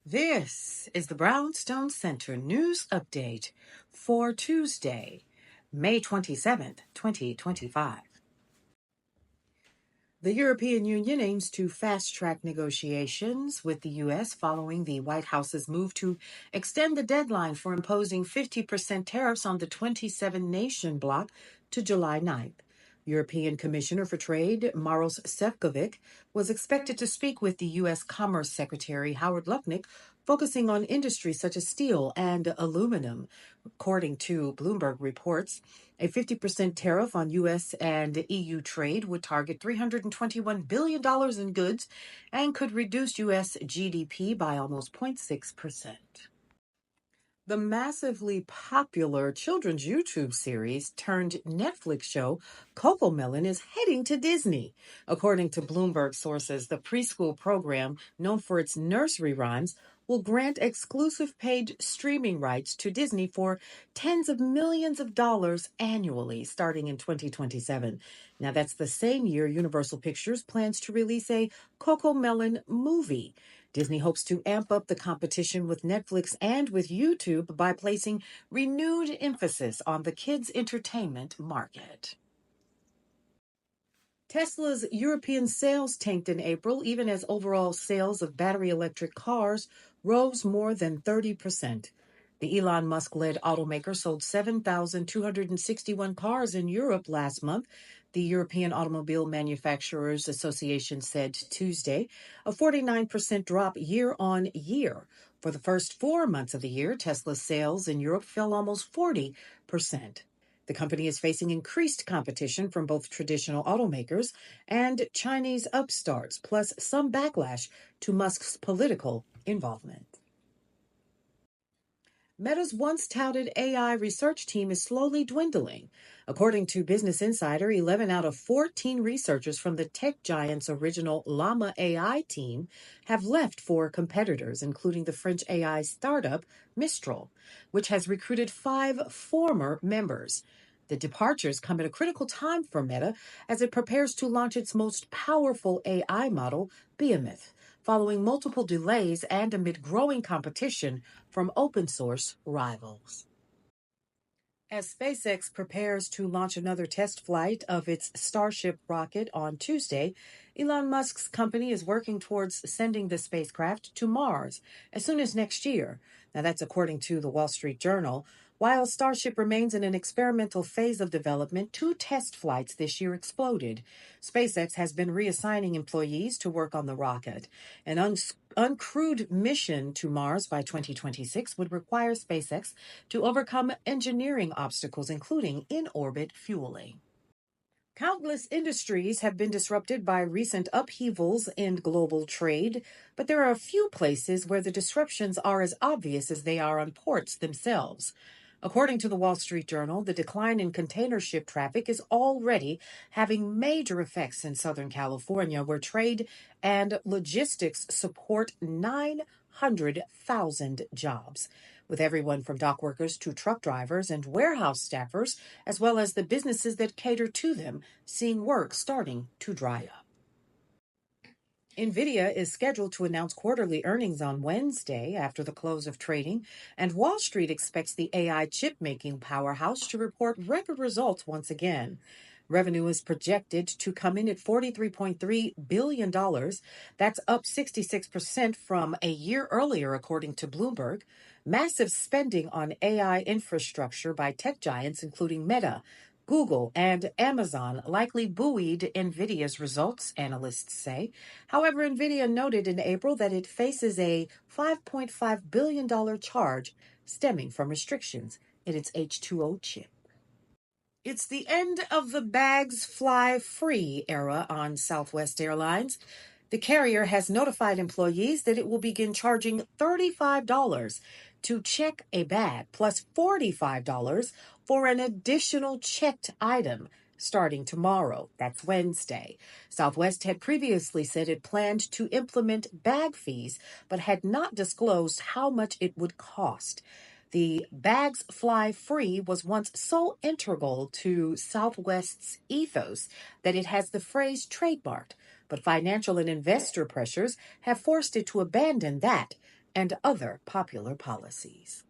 This is the Brownstone Center News Update for Tuesday, May 27th, 2025. The European Union aims to fast-track negotiations with the U.S. following the White House's move to extend the deadline for imposing 50% tariffs on the 27-nation bloc to July 9th. European Commissioner for Trade Maros Sefcovic was expected to speak with the U.S. Commerce Secretary Howard Lutnick, focusing on industries such as steel and aluminum. According to Bloomberg reports, a 50% tariff on U.S. and EU trade would target $321 billion in goods and could reduce U.S. GDP by almost 0.6%. The massively popular children's YouTube series turned Netflix show Cocomelon is heading to Disney. According to Bloomberg sources, the preschool program, known for its nursery rhymes, will grant exclusive paid streaming rights to Disney for tens of millions of dollars annually starting in 2027. Now, that's the same year Universal Pictures plans to release a Cocomelon movie. Disney hopes to amp up the competition with Netflix and with YouTube by placing renewed emphasis on the kids' entertainment market. Tesla's European sales tanked in April, even as overall sales of battery electric cars rose more than 30%. The Elon Musk-led automaker sold 7,261 cars in Europe last month, the European Automobile Manufacturers Association said Tuesday, a 49% drop year on year. For the first 4 months of the year, Tesla's sales in Europe fell almost 40%. The company is facing increased competition from both traditional automakers and Chinese upstarts, plus some backlash to Musk's political involvement. Meta's once touted AI research team is slowly dwindling. According to Business Insider, 11 out of 14 researchers from the tech giant's original Llama AI team have left for competitors, including the French AI startup Mistral, which has recruited 5 former members. The departures come at a critical time for Meta as it prepares to launch its most powerful AI model, Behemoth, following multiple delays and amid growing competition from open-source rivals. As SpaceX prepares to launch another test flight of its Starship rocket on Tuesday, Elon Musk's company is working towards sending the spacecraft to Mars as soon as next year. Now, that's according to the Wall Street Journal. While Starship remains in an experimental phase of development, 2 test flights this year exploded. SpaceX has been reassigning employees to work on the rocket. An uncrewed mission to Mars by 2026 would require SpaceX to overcome engineering obstacles, including in-orbit fueling. Countless industries have been disrupted by recent upheavals in global trade, but there are a few places where the disruptions are as obvious as they are on ports themselves. According to the Wall Street Journal, the decline in container ship traffic is already having major effects in Southern California, where trade and logistics support 900,000 jobs, with everyone from dock workers to truck drivers and warehouse staffers, as well as the businesses that cater to them, seeing work starting to dry up. NVIDIA is scheduled to announce quarterly earnings on Wednesday after the close of trading, and Wall Street expects the AI chip-making powerhouse to report record results once again. Revenue is projected to come in at $43.3 billion. That's up 66% from a year earlier, according to Bloomberg. Massive spending on AI infrastructure by tech giants, including Meta, Google, and Amazon likely buoyed NVIDIA's results, analysts say. However, NVIDIA noted in April that it faces a $5.5 billion charge stemming from restrictions in its H2O chip. It's the end of the bags fly free era on Southwest Airlines. The carrier has notified employees that it will begin charging $35 to check a bag, plus $45 for an additional checked item starting tomorrow. That's Wednesday. Southwest had previously said it planned to implement bag fees, but had not disclosed how much it would cost. The bags fly free was once so integral to Southwest's ethos that it has the phrase trademarked, but financial and investor pressures have forced it to abandon that and other popular policies.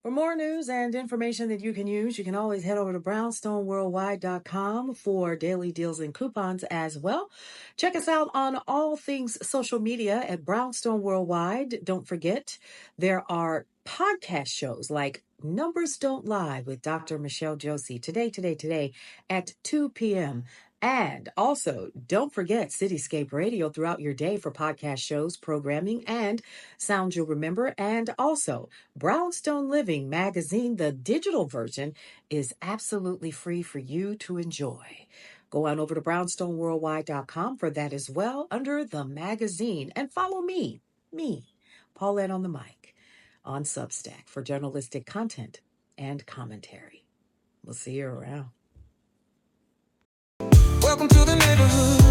For more news and information that you can use, you can always head over to brownstoneworldwide.com for daily deals and coupons as well. Check us out on all things social media at Brownstone Worldwide. Don't forget, there are podcast shows like Numbers Don't Lie with Dr. Michelle Josie today at 2 p.m. And also, don't forget Cityscape Radio throughout your day for podcast shows, programming, and sounds you'll remember. And also, Brownstone Living magazine, the digital version, is absolutely free for you to enjoy. Go on over to brownstoneworldwide.com for that as well under the magazine. And follow me, Paulette on the mic, on Substack for journalistic content and commentary. We'll see you around. Welcome to the neighborhood.